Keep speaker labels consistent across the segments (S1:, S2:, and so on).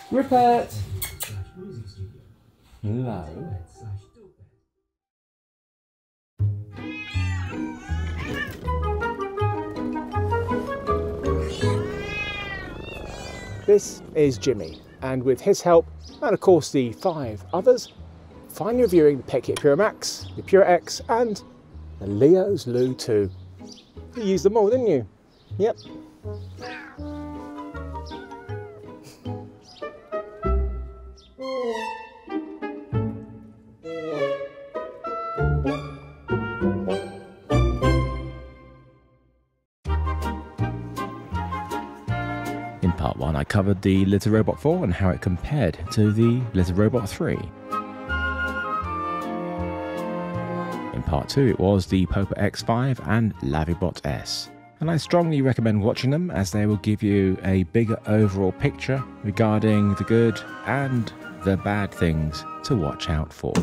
S1: Rupert! Low.
S2: This is Jimmy, and with his help, and of course the 5 others, finally reviewing the Petkit Pura Max, the Pura X, and the Leo's Loo Too. You used them all, didn't you? Yep.
S1: In part 1 I covered the Litter Robot 4 and how it compared to the Litter Robot 3. In part 2 it was the Popur X5 and Lavibot S. And I strongly recommend watching them as they will give you a bigger overall picture regarding the good and the bad things to watch out for.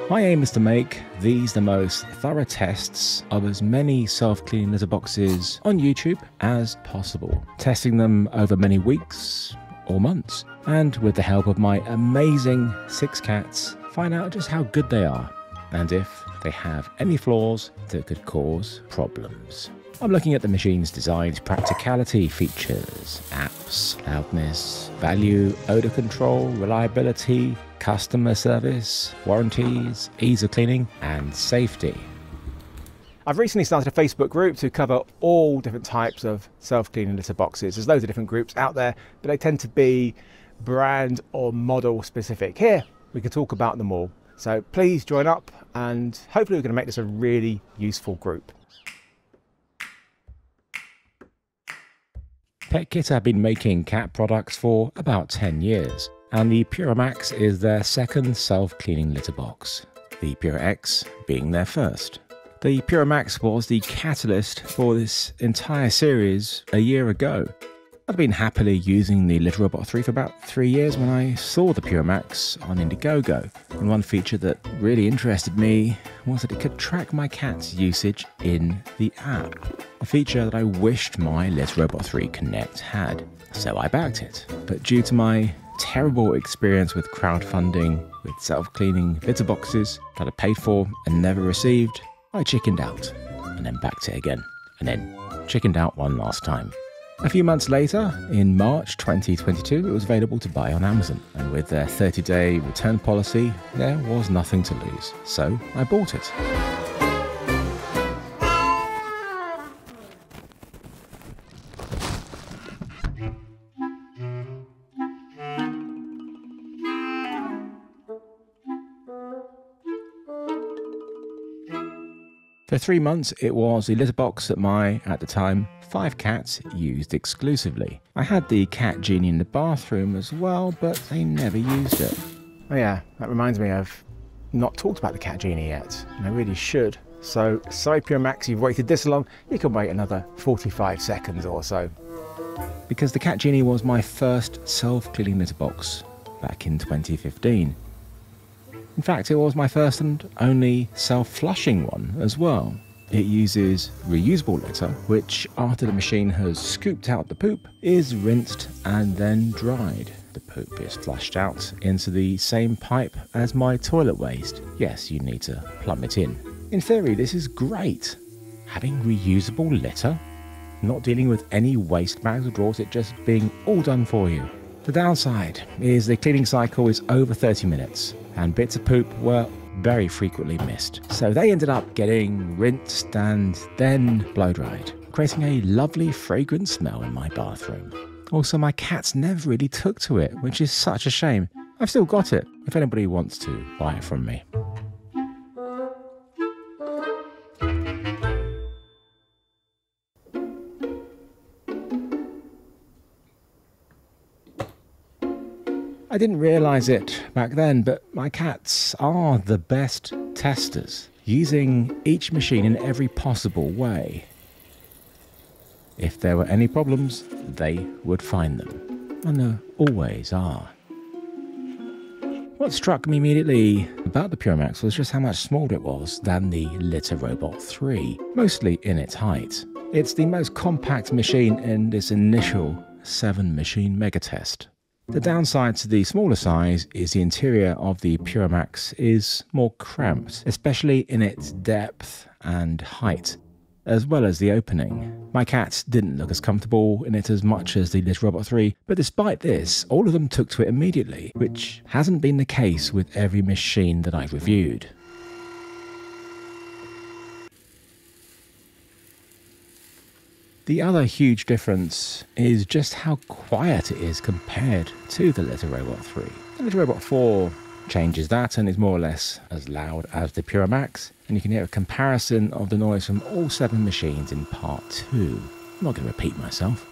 S1: My aim is to make these the most thorough tests of as many self-cleaning litter boxes on YouTube as possible, testing them over many weeks or months, and with the help of my amazing 6 cats, find out just how good they are and if they have any flaws that could cause problems. I'm looking at the machine's design's practicality features, apps, loudness, value, odor control, reliability, customer service, warranties, ease of cleaning, and safety.
S2: I've recently started a Facebook group to cover all different types of self-cleaning litter boxes. There's loads of different groups out there, but they tend to be brand or model specific. Here, we can talk about them all. So please join up, and hopefully we're going to make this a really useful group.
S1: Petkit have been making cat products for about 10 years, and the Pura Max is their second self-cleaning litter box, the Pura X being their first. The Pura Max was the catalyst for this entire series a year ago. I'd been happily using the Litter Robot 3 for about 3 years when I saw the Pura Max on Indiegogo, and one feature that really interested me was that it could track my cat's usage in the app, a feature that I wished my Litter Robot 3 Connect had, so I backed it. But due to my terrible experience with crowdfunding with self-cleaning litter boxes that I paid for and never received, I chickened out, and then backed it again, and then chickened out one last time. A few months later, in March 2022, it was available to buy on Amazon, and with their 30-day return policy, there was nothing to lose, so I bought it. For 3 months, it was the litter box that my, at the time, 5 cats used exclusively. I had the cat Genie in the bathroom as well, but they never used it.
S2: Oh yeah, that reminds me, I've not talked about the cat Genie yet, and I really should. So, sorry Pura Max, you've waited this long, you can wait another 45 seconds or so.
S1: Because the cat Genie was my first self-cleaning litter box back in 2015. In fact, it was my first and only self-flushing one as well. It uses reusable litter, which after the machine has scooped out the poop, is rinsed and then dried. The poop is flushed out into the same pipe as my toilet waste. Yes, you need to plumb it in. In theory, this is great. Having reusable litter, not dealing with any waste bags or drawers, it just being all done for you. The downside is the cleaning cycle is over 30 minutes. And bits of poop were very frequently missed. So they ended up getting rinsed and then blow dried, creating a lovely fragrant smell in my bathroom. Also, my cats never really took to it, which is such a shame. I've still got it, if anybody wants to buy it from me. I didn't realise it back then, but my cats are the best testers, using each machine in every possible way. If there were any problems, they would find them, and there always are. What struck me immediately about the Pura Max was just how much smaller it was than the Litter Robot 3, mostly in its height. It's the most compact machine in this initial 7-machine megatest. The downside to the smaller size is the interior of the Pura Max is more cramped, especially in its depth and height, as well as the opening. My cats didn't look as comfortable in it as much as the Litter Robot 3, but despite this, all of them took to it immediately, which hasn't been the case with every machine that I've reviewed. The other huge difference is just how quiet it is compared to the Litter Robot 3. The Litter Robot 4 changes that and is more or less as loud as the Pura Max, and you can hear a comparison of the noise from all 7 machines in part 2. I'm not going to repeat myself.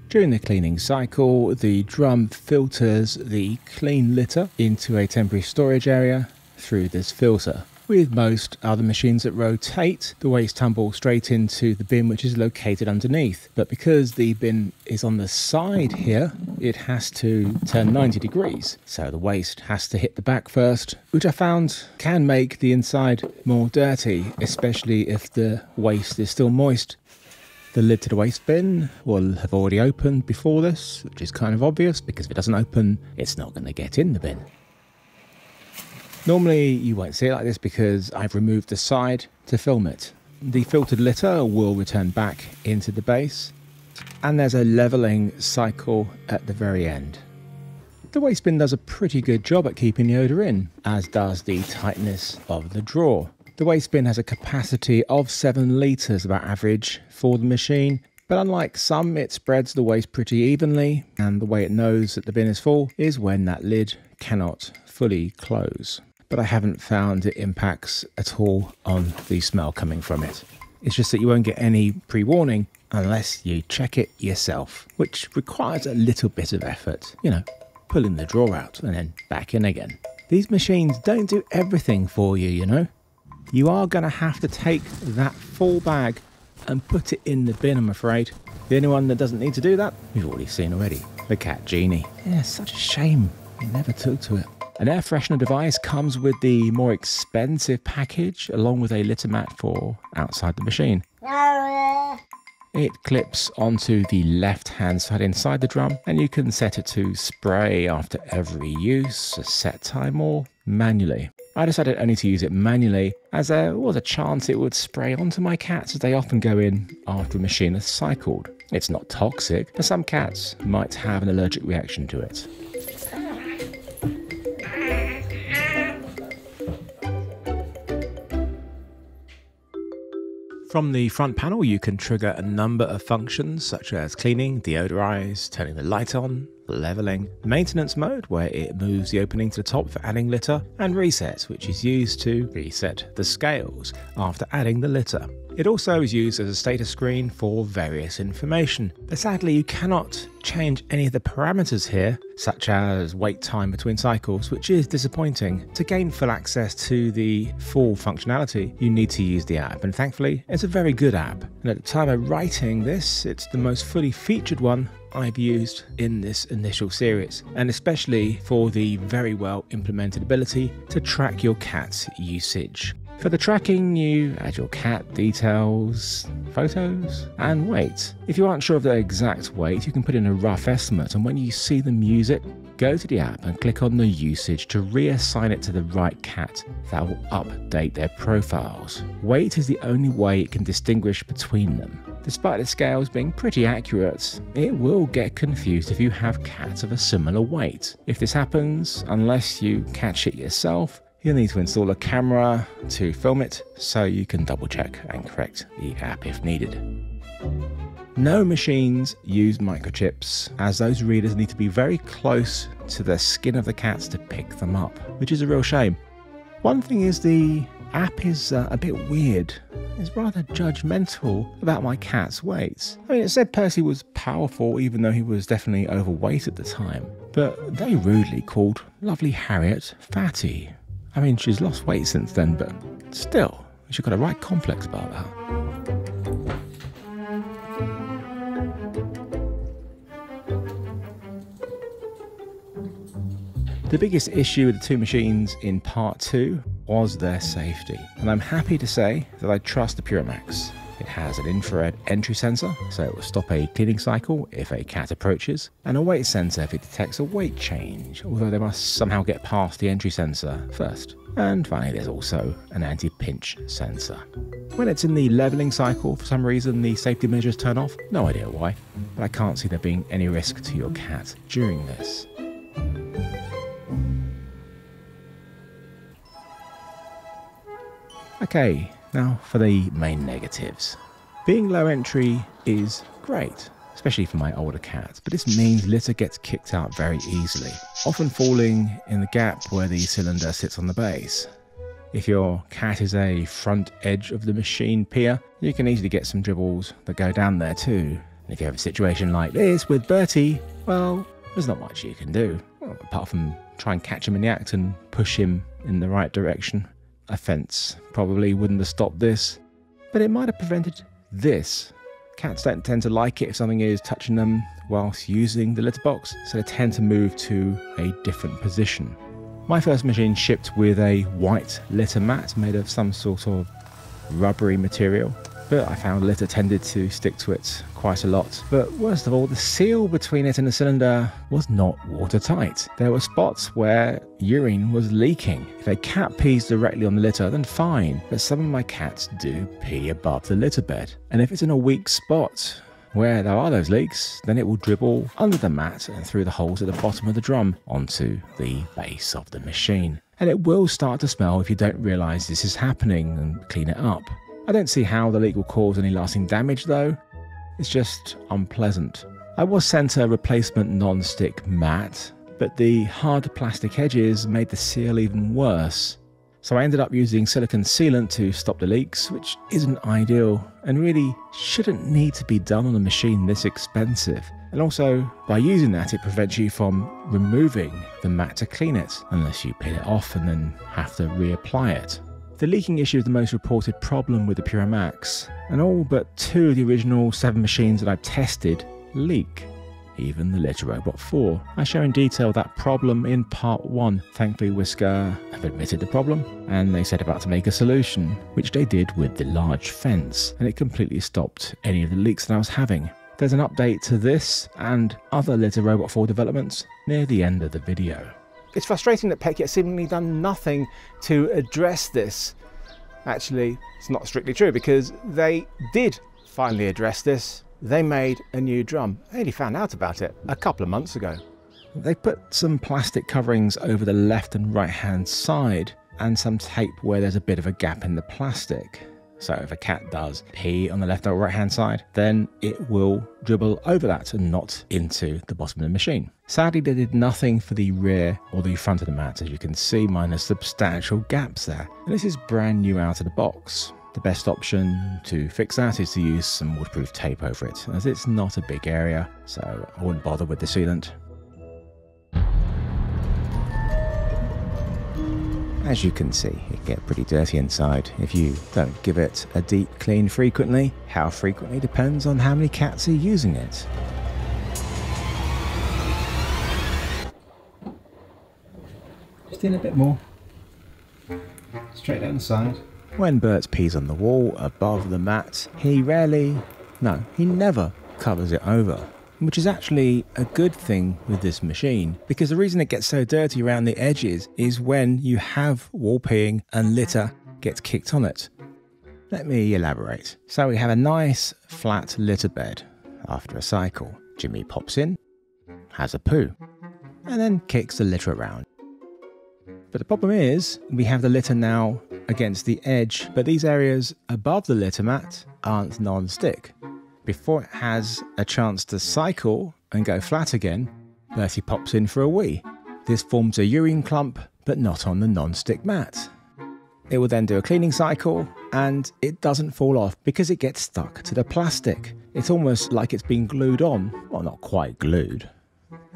S1: During the cleaning cycle, the drum filters the clean litter into a temporary storage area through this filter. With most other machines that rotate, the waste tumbles straight into the bin which is located underneath. But because the bin is on the side here, it has to turn 90 degrees. So the waste has to hit the back first, which I found can make the inside more dirty, especially if the waste is still moist. The lid to the waste bin will have already opened before this, which is kind of obvious because if it doesn't open, it's not going to get in the bin. Normally you won't see it like this because I've removed the side to film it. The filtered litter will return back into the base, and there's a levelling cycle at the very end. The waste bin does a pretty good job at keeping the odour in, as does the tightness of the drawer. The waste bin has a capacity of 7 litres about average for the machine, but unlike some, it spreads the waste pretty evenly, and the way it knows that the bin is full is when that lid cannot fully close. But I haven't found it impacts at all on the smell coming from it. It's just that you won't get any pre-warning unless you check it yourself, which requires a little bit of effort, you know, pulling the drawer out and then back in again. These machines don't do everything for you, you know. You are going to have to take that full bag and put it in the bin, I'm afraid. The only one that doesn't need to do that, we've already seen already, the cat Genie. Yeah, such a shame we never took to it. An air freshener device comes with the more expensive package, along with a litter mat for outside the machine. It clips onto the left-hand side inside the drum, and you can set it to spray after every use, a set time, or manually. I decided only to use it manually, as there was a chance it would spray onto my cats as they often go in after a machine has cycled. It's not toxic, but some cats might have an allergic reaction to it. From the front panel, you can trigger a number of functions such as cleaning, deodorize, turning the light on, leveling, maintenance mode where it moves the opening to the top for adding litter, and reset, which is used to reset the scales after adding the litter. It also is used as a status screen for various information, but sadly you cannot change any of the parameters here, such as wait time between cycles, which is disappointing. To gain full access to the full functionality, you need to use the app, and thankfully it's a very good app. And at the time of writing this, it's the most fully featured one I've used in this initial series, and especially for the very well implemented ability to track your cat's usage. For the tracking, you add your cat details, photos, and weight. If you aren't sure of the exact weight, you can put in a rough estimate, and when you see the music, go to the app and click on the usage to reassign it to the right cat. That will update their profiles. Weight is the only way it can distinguish between them. Despite the scales being pretty accurate, it will get confused if you have cats of a similar weight. If this happens, unless you catch it yourself, you'll need to install a camera to film it so you can double check and correct the app if needed. No machines use microchips, as those readers need to be very close to the skin of the cats to pick them up, which is a real shame. One thing is the app is a bit weird. It's rather judgmental about my cat's weights. I mean, it said Percy was powerful even though he was definitely overweight at the time, but very rudely called lovely Harriet fatty. I mean, she's lost weight since then, but still, she's got a right complex about that. The biggest issue with the two machines in part 2 was their safety. And I'm happy to say that I trust the Pura Max. It has an infrared entry sensor, so it will stop a cleaning cycle if a cat approaches, and a weight sensor if it detects a weight change, although they must somehow get past the entry sensor first. And finally, there's also an anti-pinch sensor. When it's in the leveling cycle, for some reason the safety measures turn off. No idea why, but I can't see there being any risk to your cat during this. Okay, now for the main negatives. Being low entry is great, especially for my older cats, but this means litter gets kicked out very easily, often falling in the gap where the cylinder sits on the base. If your cat is a front edge of the machine peer, you can easily get some dribbles that go down there too. And if you have a situation like this with Bertie, well, there's not much you can do, apart from try and catch him in the act and push him in the right direction. A fence probably wouldn't have stopped this, but it might have prevented this. Cats don't tend to like it if something is touching them whilst using the litter box, so they tend to move to a different position. My first machine shipped with a white litter mat made of some sort of rubbery material, but I found litter tended to stick to it quite a lot. But worst of all, the seal between it and the cylinder was not watertight. There were spots where urine was leaking. If a cat pees directly on the litter, then fine, but some of my cats do pee above the litter bed. And if it's in a weak spot where there are those leaks, then it will dribble under the mat and through the holes at the bottom of the drum onto the base of the machine. And it will start to smell if you don't realise this is happening and clean it up. I don't see how the leak will cause any lasting damage though, it's just unpleasant. I was sent a replacement non-stick mat, but the hard plastic edges made the seal even worse. So I ended up using silicone sealant to stop the leaks, which isn't ideal and really shouldn't need to be done on a machine this expensive. And also, by using that, it prevents you from removing the mat to clean it, unless you peel it off and then have to reapply it. The leaking issue is the most reported problem with the Pura Max, and all but 2 of the original 7 machines that I've tested leak. Even the Litter Robot 4. I show in detail that problem in part 1. Thankfully Whisker have admitted the problem, and they set about to make a solution, which they did with the large fence, and it completely stopped any of the leaks that I was having. There's an update to this and other Litter Robot 4 developments near the end of the video.
S2: It's frustrating that Petkit has seemingly done nothing to address this. Actually, it's not strictly true, because they did finally address this. They made a new drum. I only found out about it a couple of months ago.
S1: They put some plastic coverings over the left and right hand side, and some tape where there's a bit of a gap in the plastic. So if a cat does pee on the left or right hand side, then it will dribble over that and not into the bottom of the machine. Sadly, they did nothing for the rear or the front of the mat. As you can see, mine has substantial gaps there. And this is brand new out of the box. The best option to fix that is to use some waterproof tape over it, as it's not a big area, so I wouldn't bother with the sealant. As you can see, it can get pretty dirty inside if you don't give it a deep clean frequently. How frequently depends on how many cats are using it. Just in a bit more. Straight down the side. When Bert pees on the wall above the mat, he never covers it over. Which is actually a good thing with this machine, because the reason it gets so dirty around the edges is when you have wall peeing and litter gets kicked on it. Let me elaborate. So we have a nice flat litter bed. After a cycle, Jimmy pops in, has a poo, and then kicks the litter around. But the problem is, we have the litter now against the edge, but these areas above the litter mat aren't non-stick. Before it has a chance to cycle and go flat again, Bertie pops in for a wee. This forms a urine clump, but not on the non-stick mat. It will then do a cleaning cycle, and it doesn't fall off because it gets stuck to the plastic. It's almost like it's been glued on. Well, not quite glued.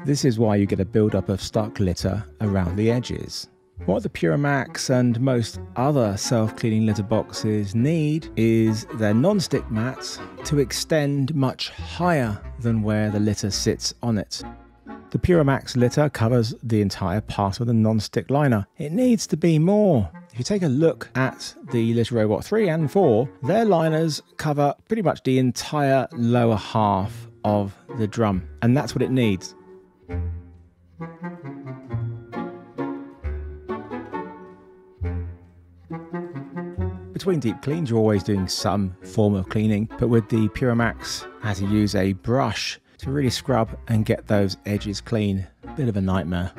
S1: This is why you get a build-up of stuck litter around the edges. What the Pura Max and most other self-cleaning litter boxes need is their non-stick mats to extend much higher than where the litter sits on it.
S2: The Pura Max litter covers the entire part of the non-stick liner. It needs to be more. If you take a look at the Litter Robot 3 and 4, their liners cover pretty much the entire lower half of the drum, and that's what it needs. Between deep cleans, you're always doing some form of cleaning, but with the Pura Max, I had to use a brush to really scrub and get those edges clean. A bit of a nightmare.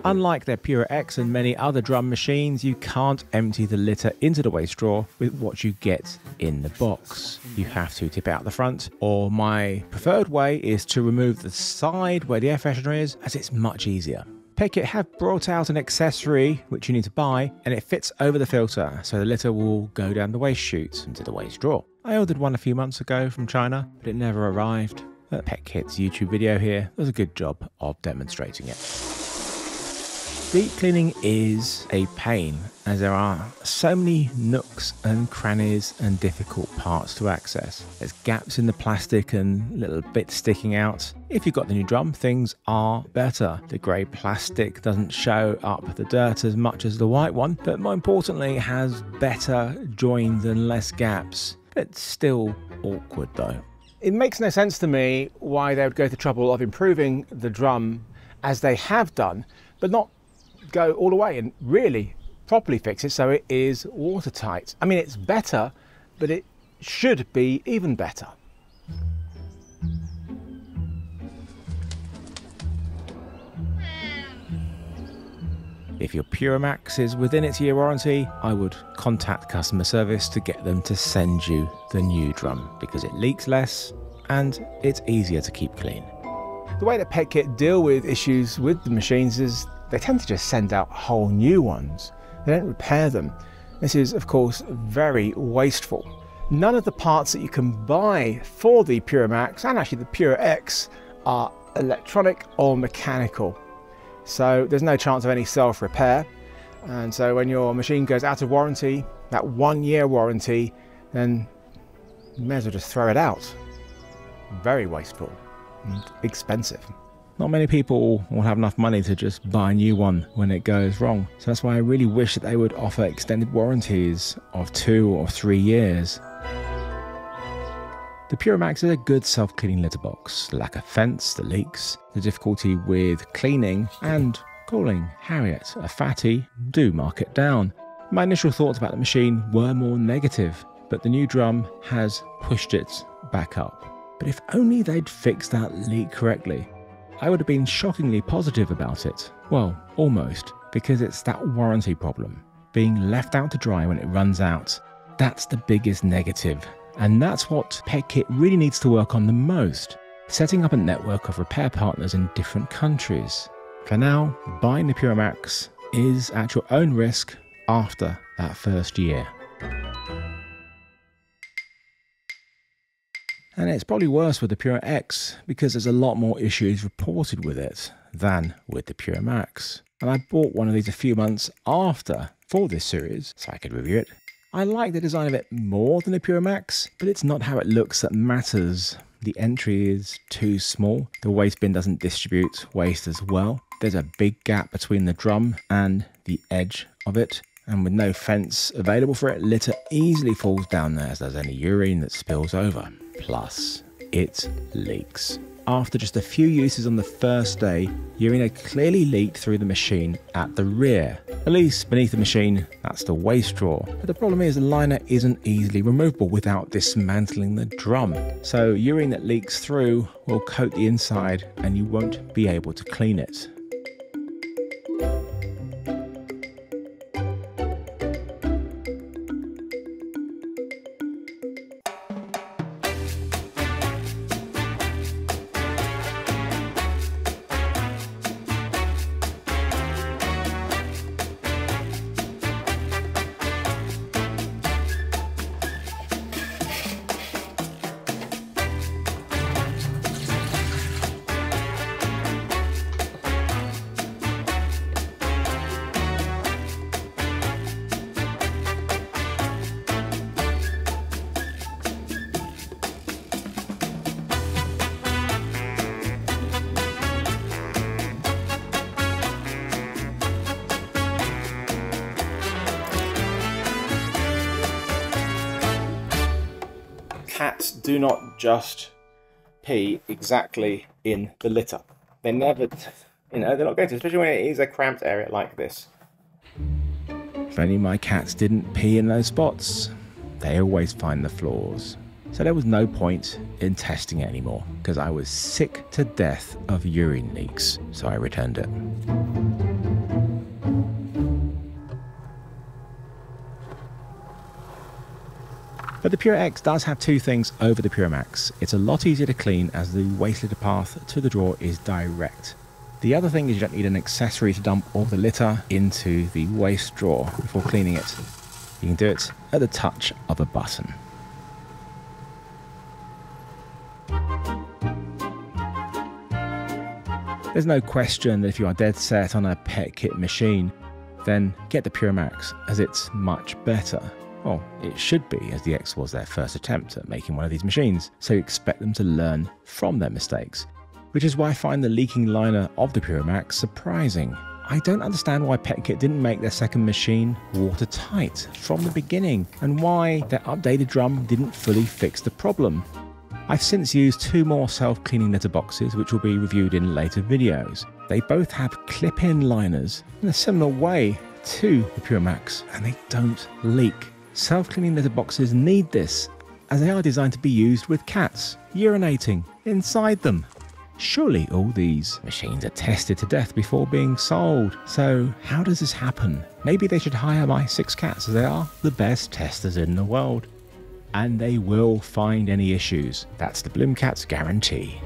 S2: Unlike their Pura X and many other drum machines, you can't empty the litter into the waste straw with what you get in the box. You have to tip out the front, or my preferred way is to remove the side where the air freshener is, as it's much easier. Petkit have brought out an accessory which you need to buy, and it fits over the filter, so the litter will go down the waste chute into the waste drawer. I ordered one a few months ago from China, but it never arrived. But Petkit's YouTube video here does a good job of demonstrating it. Deep cleaning is a pain, as there are so many nooks and crannies and difficult parts to access. There's gaps in the plastic and little bits sticking out. If you've got the new drum, things are better. The grey plastic doesn't show up the dirt as much as the white one, but more importantly, it has better joins and less gaps. It's still awkward though. It makes no sense to me why they would go to the trouble of improving the drum as they have done, but not go all the way and really properly fix it so it is watertight. I mean, it's better, but it should be even better. If your Pura Max is within its year warranty, I would contact customer service to get them to send you the new drum, because it leaks less and it's easier to keep clean. The way that Petkit deal with issues with the machines is they tend to just send out whole new ones. They don't repair them. This is, of course, very wasteful. None of the parts that you can buy for the Pura Max, and actually the Pura X, are electronic or mechanical. So there's no chance of any self-repair. And so when your machine goes out of warranty, that 1 year warranty, then you may as well just throw it out. Very wasteful and expensive. Not many people will have enough money to just buy a new one when it goes wrong. So that's why I really wish that they would offer extended warranties of 2 or 3 years. The Pura Max is a good self-cleaning litter box. The lack of fence, the leaks, the difficulty with cleaning and calling Harriet a fatty do mark it down. My initial thoughts about the machine were more negative, but the new drum has pushed it back up. But if only they'd fixed that leak correctly, I would have been shockingly positive about it. Well, almost, because it's that warranty problem. Being left out to dry when it runs out, that's the biggest negative. And that's what Petkit really needs to work on the most. Setting up a network of repair partners in different countries. For now, buying the Pura Max is at your own risk after that first year. And it's probably worse with the Pura X because there's a lot more issues reported with it than with the Pura Max. And I bought one of these a few months after for this series so I could review it. I like the design of it more than the Pura Max, but it's not how it looks that matters. The entry is too small. The waste bin doesn't distribute waste as well. There's a big gap between the drum and the edge of it. And with no fence available for it, litter easily falls down there as there's any urine that spills over. Plus, it leaks. After just a few uses on the first day, urine had clearly leaked through the machine at the rear. At least beneath the machine, that's the waste drawer. But the problem is the liner isn't easily removable without dismantling the drum. So urine that leaks through will coat the inside and you won't be able to clean it.
S1: do not just pee exactly in the litter. They never, they're not going to, especially when it is a cramped area like this. If only my cats didn't pee in those spots, they always find the flaws. So there was no point in testing it anymore, because I was sick to death of urine leaks, so I returned it. But the Pura X does have two things over the Pura Max. It's a lot easier to clean as the waste litter path to the drawer is direct. The other thing is you don't need an accessory to dump all the litter into the waste drawer before cleaning it. You can do it at the touch of a button. There's no question that if you are dead set on a Petkit machine, then get the Pura Max, as it's much better. Well, it should be, as the X was their first attempt at making one of these machines, so you expect them to learn from their mistakes. Which is why I find the leaking liner of the Pura Max surprising. I don't understand why Petkit didn't make their second machine watertight from the beginning, and why their updated drum didn't fully fix the problem. I've since used two more self-cleaning litter boxes, which will be reviewed in later videos. They both have clip-in liners in a similar way to the Pura Max, and they don't leak. Self-cleaning litter boxes need this, as they are designed to be used with cats urinating inside them. Surely all these machines are tested to death before being sold. So how does this happen? Maybe they should hire my 6 cats, as they are the best testers in the world. And they will find any issues. That's the Bloom Cat's guarantee.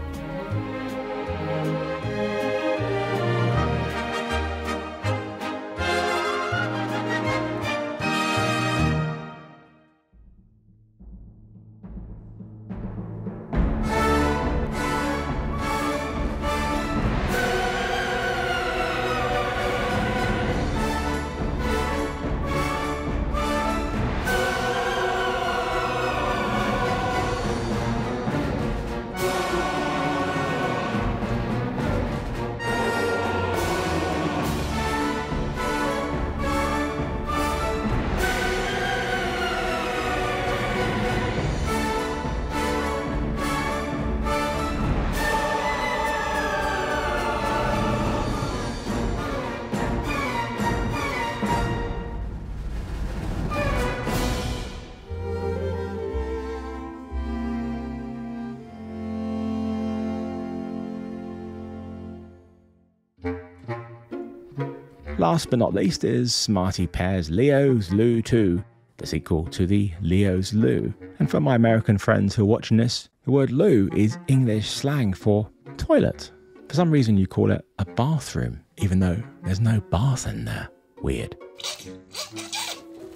S1: Last but not least is Smarty Pear's Leo's Loo Too, the sequel to the Leo's Loo. And for my American friends who are watching this, the word loo is English slang for toilet. For some reason you call it a bathroom, even though there's no bath in there. Weird.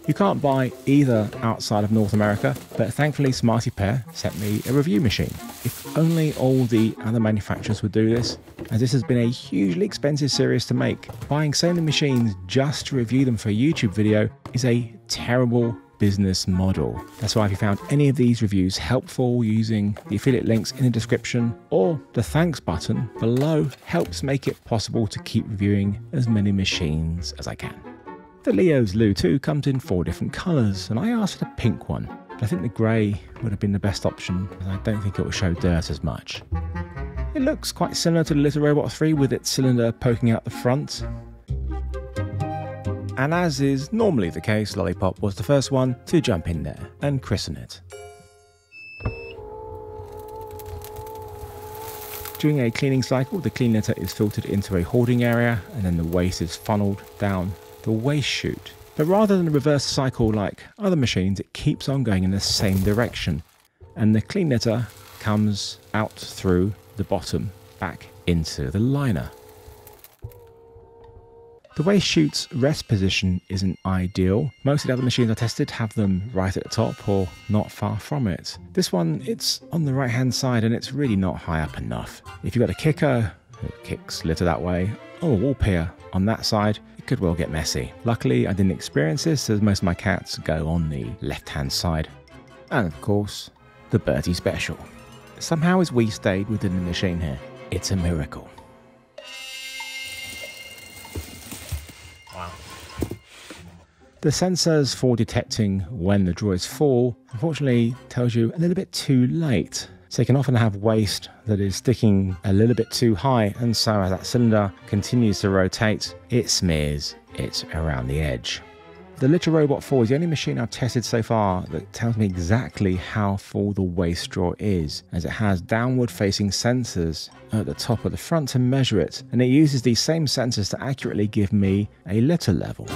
S1: You can't buy either outside of North America, but thankfully Smarty Pear sent me a review machine. If only all the other manufacturers would do this, as this has been a hugely expensive series to make. Buying so many machines just to review them for a YouTube video is a terrible business model. That's why if you found any of these reviews helpful, using the affiliate links in the description or the thanks button below helps make it possible to keep reviewing as many machines as I can. The Leo's Loo Too comes in 4 different colours, and I asked for the pink one, but I think the grey would have been the best option, as I don't think it will show dirt as much. It looks quite similar to the Little Robot 3 with its cylinder poking out the front. And as is normally the case, Lollipop was the first one to jump in there and christen it. During a cleaning cycle, the clean litter is filtered into a hoarding area, and then the waste is funneled down the waste chute. But rather than reverse cycle like other machines, it keeps on going in the same direction, and the clean litter comes out through the bottom back into the liner. The waste chute's rest position isn't ideal. Most of the other machines I tested have them right at the top or not far from it. This one, it's on the right hand side and it's really not high up enough. If you've got a kicker, it kicks litter that way, or a wall pier on that side, it could well get messy. Luckily I didn't experience this, as most of my cats go on the left hand side. And of course, the Bertie Special. Somehow as we stayed within the machine here, it's a miracle. The The sensors for detecting when the drawer is full, unfortunately, tells you a little bit too late. So you can often have waste that is sticking a little bit too high, and so as that cylinder continues to rotate, it smears it around the edge. The LITTER Robot 4 is the only machine I've tested so far that tells me exactly how full the waste drawer is, as it has downward facing sensors at the top of the front to measure it, and it uses these same sensors to accurately give me a litter level.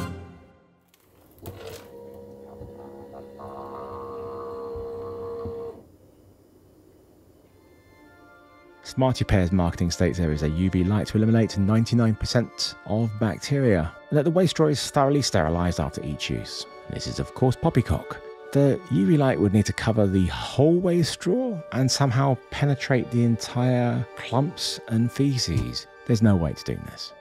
S1: Smarty Pear's marketing states there is a UV light to eliminate 99% of bacteria, and that the waste drawer is thoroughly sterilised after each use. This is of course poppycock. The UV light would need to cover the whole waste drawer and somehow penetrate the entire clumps and feces. There's no way to do this.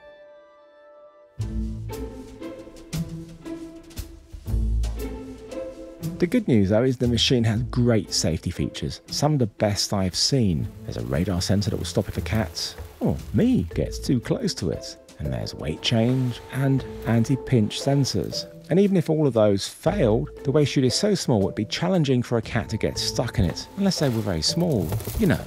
S1: The good news though is the machine has great safety features, some of the best I've seen. There's a radar sensor that will stop if a cat, or me, gets too close to it. And there's weight change and anti-pinch sensors. And even if all of those failed, the waste chute is so small it would be challenging for a cat to get stuck in it, unless they were very small, you know,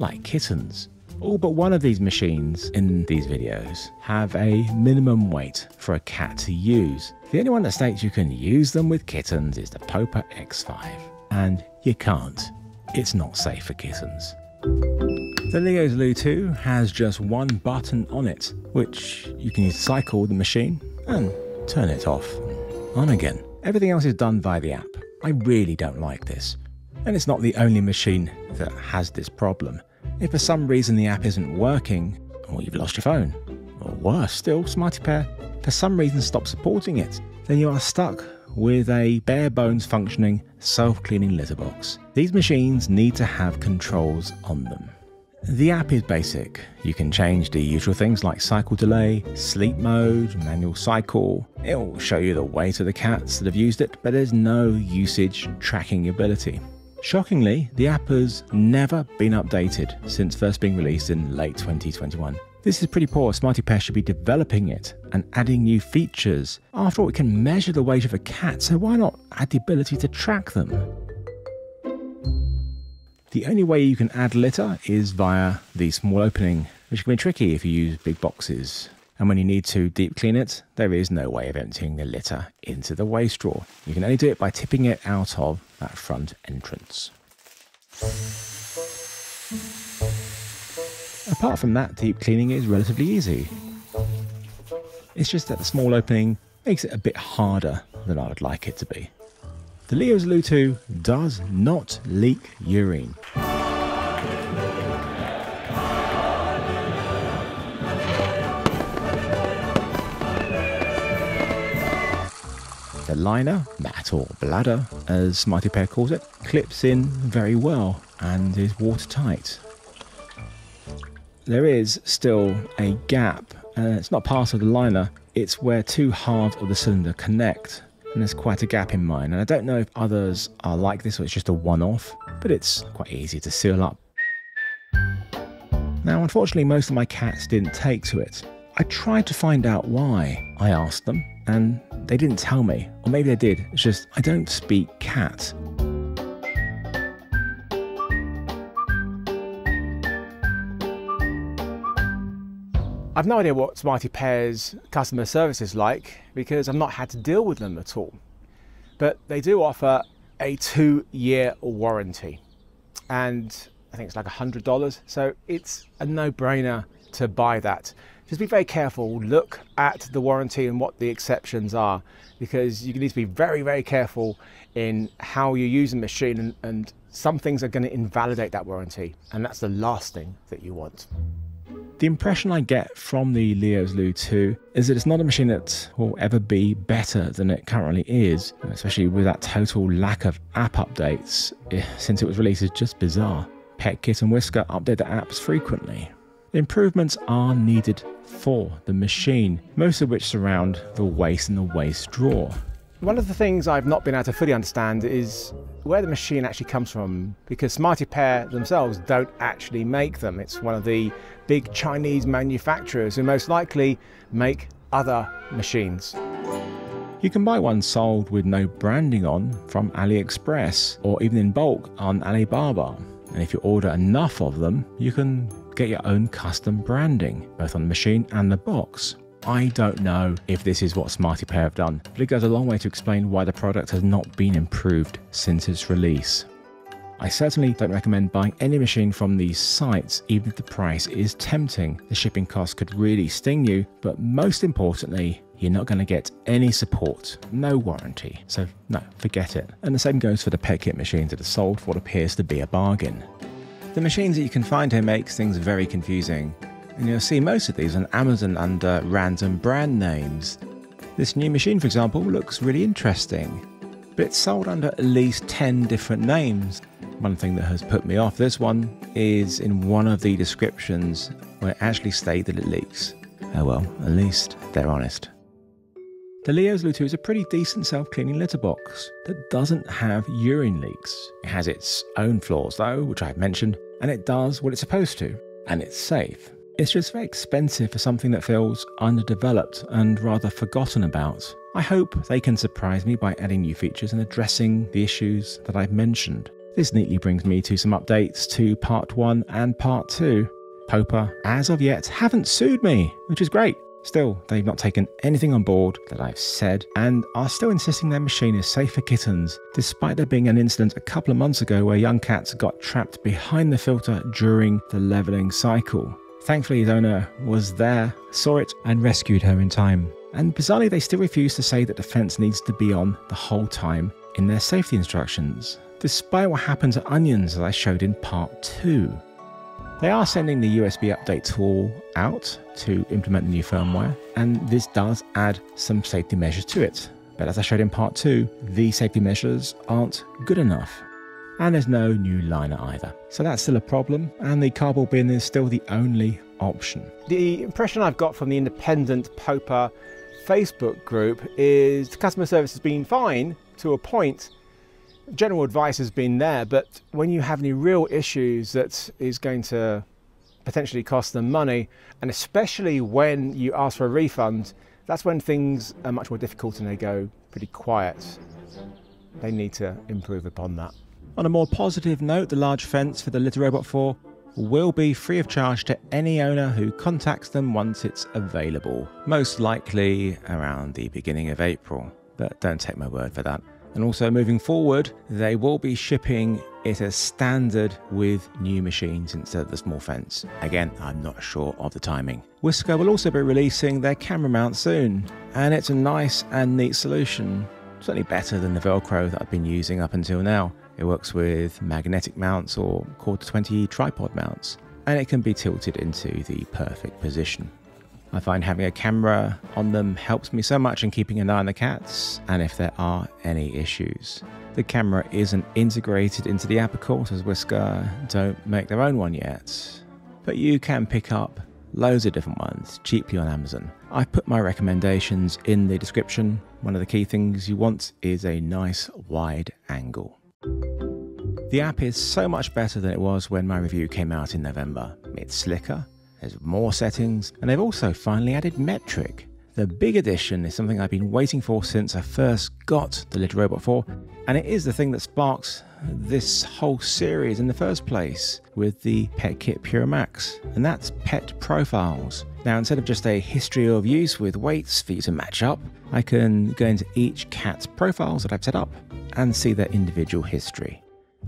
S1: like kittens. All but one of these machines in these videos have a minimum weight for a cat to use. The only one that states you can use them with kittens is the Popur X5. And you can't. It's not safe for kittens. The Leo's Loo Too has just one button on it, which you can use to cycle the machine and turn it off and on again. Everything else is done via the app. I really don't like this. And it's not the only machine that has this problem. If for some reason the app isn't working, or you've lost your phone, or worse still, Smarty Pear for some reason stops supporting it, then you are stuck with a bare bones functioning self-cleaning litter box. These machines need to have controls on them. The app is basic. You can change the usual things like cycle delay, sleep mode, manual cycle. It will show you the weight of the cats that have used it, but there's no usage tracking ability. Shockingly, the app has never been updated since first being released in late 2021. This is pretty poor. Smarty Pear should be developing it and adding new features. After all, it can measure the weight of a cat, so why not add the ability to track them? The only way you can add litter is via the small opening, which can be tricky if you use big boxes. And when you need to deep clean it, there is no way of emptying the litter into the waste drawer. You can only do it by tipping it out of that front entrance. Apart from that, deep cleaning is relatively easy. It's just that the small opening makes it a bit harder than I would like it to be. The Leo's Loo Too does not leak urine. The liner, mat or bladder, as Smarty Pear calls it, clips in very well and is watertight. There is still a gap, and it's not part of the liner, it's where two halves of the cylinder connect, and there's quite a gap in mine, and I don't know if others are like this or it's just a one-off, but it's quite easy to seal up. Now unfortunately most of my cats didn't take to it. I tried to find out why. I asked them, and they didn't tell me, or maybe they did, it's just I don't speak cat.
S2: I've no idea what Smarty Pear's customer service is like because I've not had to deal with them at all. But they do offer a 2-year warranty, and I think it's like $100, so it's a no-brainer to buy that. Just be very careful, look at the warranty and what the exceptions are, because you need to be very, very careful in how you use the machine, and some things are going to invalidate that warranty, and that's the last thing that you want.
S1: The impression I get from the Leo's Loo Too is that it's not a machine that will ever be better than it currently is, especially with that total lack of app updates since it was released. Is just bizarre. Petkit and Whisker update their apps frequently. Improvements are needed for the machine, most of which surround the waste in the waste drawer.
S2: One of the things I've not been able to fully understand is where the machine actually comes from, because Smarty Pear themselves don't actually make them. It's one of the big Chinese manufacturers who most likely make other machines.
S1: You can buy one sold with no branding on from AliExpress or even in bulk on Alibaba. And if you order enough of them, you can get your own custom branding, both on the machine and the box. I don't know if this is what Smarty Pear have done, but it goes a long way to explain why the product has not been improved since its release. I certainly don't recommend buying any machine from these sites, even if the price is tempting. The shipping costs could really sting you, but most importantly, you're not going to get any support, no warranty. So no, forget it. And the same goes for the Petkit machines that are sold for what appears to be a bargain. The machines that you can find here makes things very confusing. And you'll see most of these on Amazon under random brand names. This new machine, for example, looks really interesting, but it's sold under at least 10 different names. One thing that has put me off this one is in one of the descriptions where it actually states that it leaks. Oh well, at least they're honest. theLeo's Loo Too is a pretty decent self-cleaning litter box that doesn't have urine leaks. It has its own flaws though, which I've mentioned, and it does what it's supposed to, and it's safe. It's just very expensive for something that feels underdeveloped and rather forgotten about. I hope they can surprise me by adding new features and addressing the issues that I've mentioned. This neatly brings me to some updates to Part 1 and Part 2. Popur, as of yet, haven't sued me, which is great. Still, they've not taken anything on board that I've said and are still insisting their machine is safe for kittens, despite there being an incident a couple of months ago where young cats got trapped behind the filter during the levelling cycle. Thankfully, his owner was there, saw it, and rescued her in time. And bizarrely, they still refuse to say that the fence needs to be on the whole time in their safety instructions, despite what happened to onions as I showed in Part 2. They are sending the USB update tool out to implement the new firmware, and this does add some safety measures to it. But as I showed in Part 2, the safety measures aren't good enough. And there's no new liner either. So that's still a problem, and the cardboard bin is still the only option. The impression I've got from the independent Popur Facebook group is the customer service has been fine to a point. General advice has been there, but when you have any real issues that is going to potentially cost them money, and especially when you ask for a refund, that's when things are much more difficult and they go pretty quiet. They need to improve upon that. On a more positive note, the large fence for the Litter Robot 4 will be free of charge to any owner who contacts them once it's available, most likely around the beginning of April, but don't take my word for that. And also moving forward, they will be shipping it as standard with new machines instead of the small fence. Again, I'm not sure of the timing. Whisker will also be releasing their camera mount soon, and it's a nice and neat solution. Certainly better than the Velcro that I've been using up until now. It works with magnetic mounts or 1/4-20 tripod mounts, and it can be tilted into the perfect position. I find having a camera on them helps me so much in keeping an eye on the cats and if there are any issues. The camera isn't integrated into the app, of course, as Whisker don't make their own one yet, but you can pick up loads of different ones cheaply on Amazon. I've put my recommendations in the description. One of the key things you want is a nice wide angle. The app is so much better than it was when my review came out in November. It's slicker, there's more settings, and they've also finally added metric. The big addition is something I've been waiting for since I first got the Litter Robot 4, and it is the thing that sparked this whole series in the first place with the Petkit Pura Max, and that's pet profiles. Now, instead of just a history of use with weights for you to match up, I can go into each cat's profiles that I've set up and see their individual history.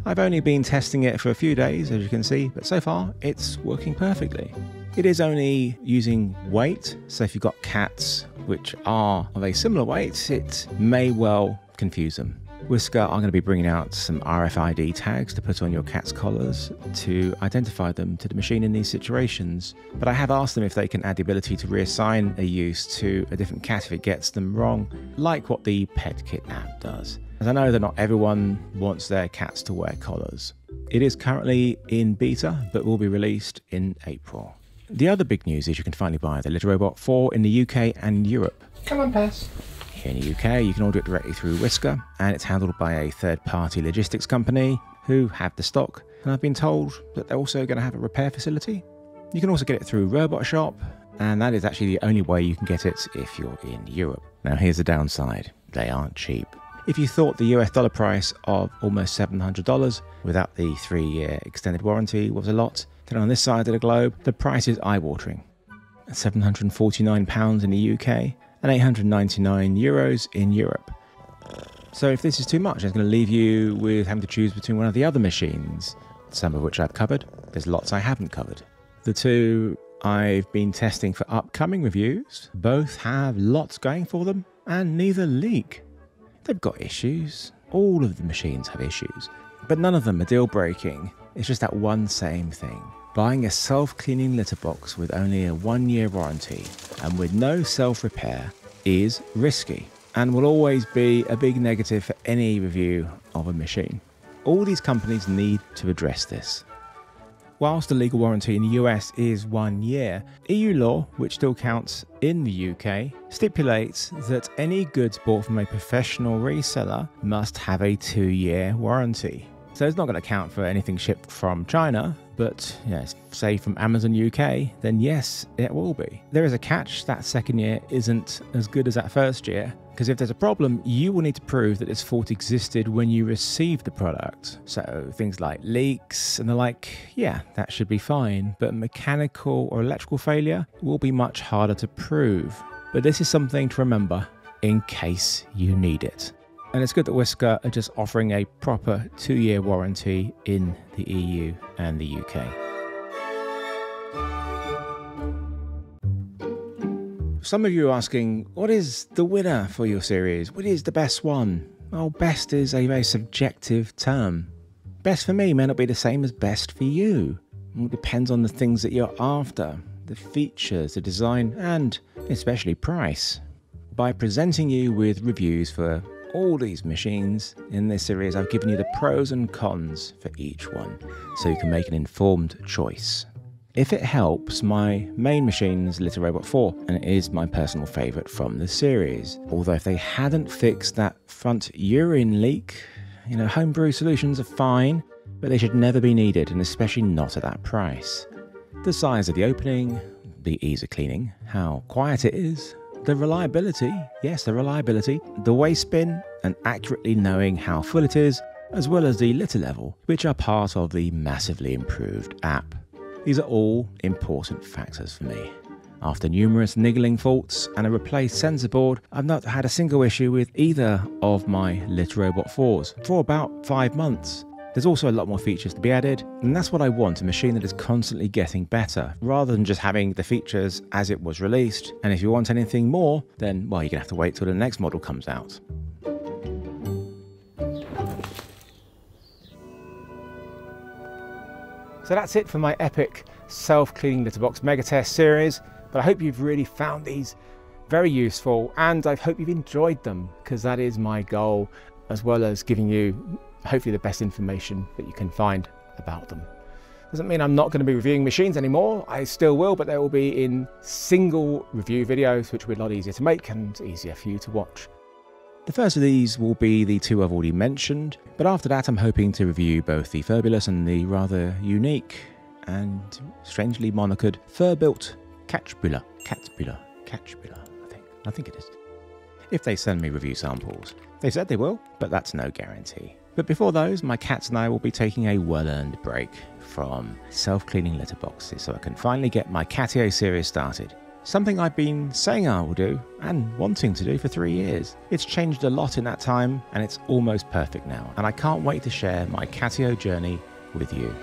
S1: I've only been testing it for a few days, as you can see, but so far it's working perfectly. It is only using weight, so if you've got cats which are of a similar weight, it may well confuse them. Whisker are going to be bringing out some RFID tags to put on your cat's collars to identify them to the machine in these situations, but I have asked them if they can add the ability to reassign a use to a different cat if it gets them wrong, like what the Petkit app does. As I know that not everyone wants their cats to wear collars. It is currently in beta, but will be released in April. The other big news is you can finally buy the Litter Robot 4 in the UK and Europe.
S2: Come on, Pass.
S1: Here in the UK, you can order it directly through Whisker, and it's handled by a third-party logistics company who have the stock, and I've been told that they're also going to have a repair facility. You can also get it through Robot Shop, and that is actually the only way you can get it if you're in Europe. Now here's the downside, they aren't cheap. If you thought the US dollar price of almost $700 without the 3-year extended warranty was a lot, then on this side of the globe, the price is eye-watering. £749 in the UK and €899 in Europe. So if this is too much, it's going to leave you with having to choose between one of the other machines, some of which I've covered. There's lots I haven't covered. The two I've been testing for upcoming reviews both have lots going for them and neither leak. They've got issues. All of the machines have issues, but none of them are deal-breaking. It's just that one same thing. Buying a self-cleaning litter box with only a 1-year warranty and with no self-repair is risky and will always be a big negative for any review of a machine. All these companies need to address this. Whilst the legal warranty in the US is 1 year, EU law, which still counts in the UK, stipulates that any goods bought from a professional reseller must have a 2-year warranty. So it's not going to count for anything shipped from China, but say from Amazon UK, then yes, it will be. There is a catch, that 2nd year isn't as good as that 1st year, because if there's a problem, you will need to prove that this fault existed when you received the product. So things like leaks and the like, yeah, that should be fine, but mechanical or electrical failure will be much harder to prove. But this is something to remember in case you need it. And it's good that Whisker are just offering a proper 2-year warranty in the EU and the UK. Some of you are asking, what is the winner for your series? What is the best one? Well, best is a very subjective term. Best for me may not be the same as best for you. It depends on the things that you're after, the features, the design, and especially price. By presenting you with reviews for all these machines in this series, I've given you the pros and cons for each one, so you can make an informed choice. If it helps, my main machine is Litter Robot 4, and it is my personal favourite from the series. Although if they hadn't fixed that front urine leak, homebrew solutions are fine, but they should never be needed, and especially not at that price. The size of the opening, the ease of cleaning, how quiet it is, the reliability, yes, the reliability, the waste bin, and accurately knowing how full it is, as well as the litter level, which are part of the massively improved app. These are all important factors for me. After numerous niggling faults and a replaced sensor board, I've not had a single issue with either of my Litter Robot 4s for about 5 months. There's also a lot more features to be added, and that's what I want, a machine that is constantly getting better, rather than just having the features as it was released. And if you want anything more, then, well, you're going to have to wait till the next model comes out.
S2: So that's it for my epic self-cleaning litter box megatest series, but I hope you've really found these very useful, and I hope you've enjoyed them, because that is my goal, as well as giving you hopefully the best information that you can find about them. Doesn't mean I'm not going to be reviewing machines anymore, I still will, but they will be in single review videos, which will be a lot easier to make and easier for you to watch.
S1: The first of these will be the two I've already mentioned, but after that I'm hoping to review both the fabulous and the rather unique and strangely monikered fur-built Catpura, I think it is. If they send me review samples. They said they will, but that's no guarantee. But before those, my cats and I will be taking a well-earned break from self-cleaning litter boxes so I can finally get my Catio series started. Something I've been saying I will do and wanting to do for 3 years. It's changed a lot in that time and it's almost perfect now, and I can't wait to share my Catio journey with you.